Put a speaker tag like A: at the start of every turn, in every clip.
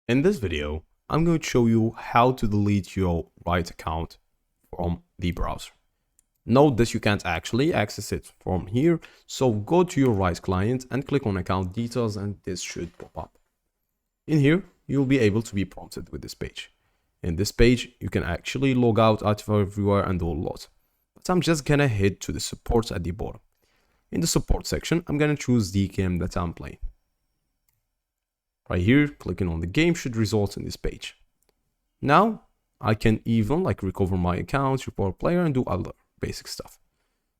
A: In this video, I'm going to show you how to delete your Riot account from the browser. Note that you can't actually access it from here, so go to your Riot client and click on account details and this should pop up. In here, you'll be able to be prompted with this page. In this page, you can actually log out everywhere and do a lot. But I'm just gonna head to the support at the bottom. In the support section, I'm gonna choose the game that I'm playing. Right here, clicking on the game should result in this page. Now, I can even recover my account, report player and do other basic stuff.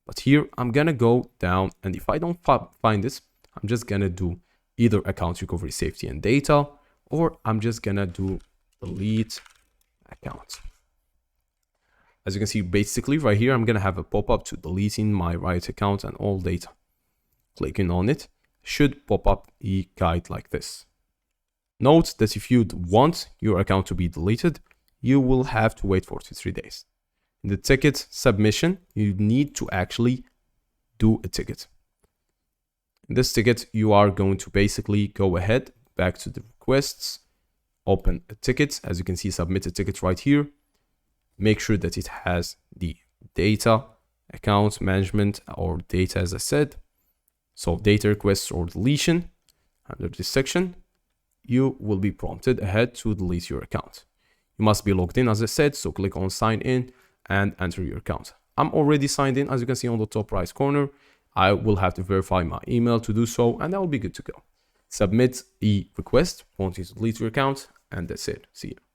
A: But here, I'm gonna go down and if I don't find this, I'm just gonna do either account recovery safety and data, or I'm just gonna do delete account. As you can see, basically right here, I'm gonna have a pop-up to deleting my Riot account and all data. Clicking on it should pop up a guide like this. Note that if you want your account to be deleted, you will have to wait 43 days. In the ticket submission, you need to actually do a ticket. In this ticket, you are going to basically go ahead, back to the requests, open a ticket. As you can see, submit a ticket right here. Make sure that it has the data, account management, or data as I said. So data requests or deletion. Under this section, you will be prompted ahead to delete your account. You must be logged in as I said, so click on sign in and enter your account. I'm already signed in, as you can see on the top right corner. I will have to verify my email to do so and that will be good to go. Submit a request wanting to delete your account and that's it. See you.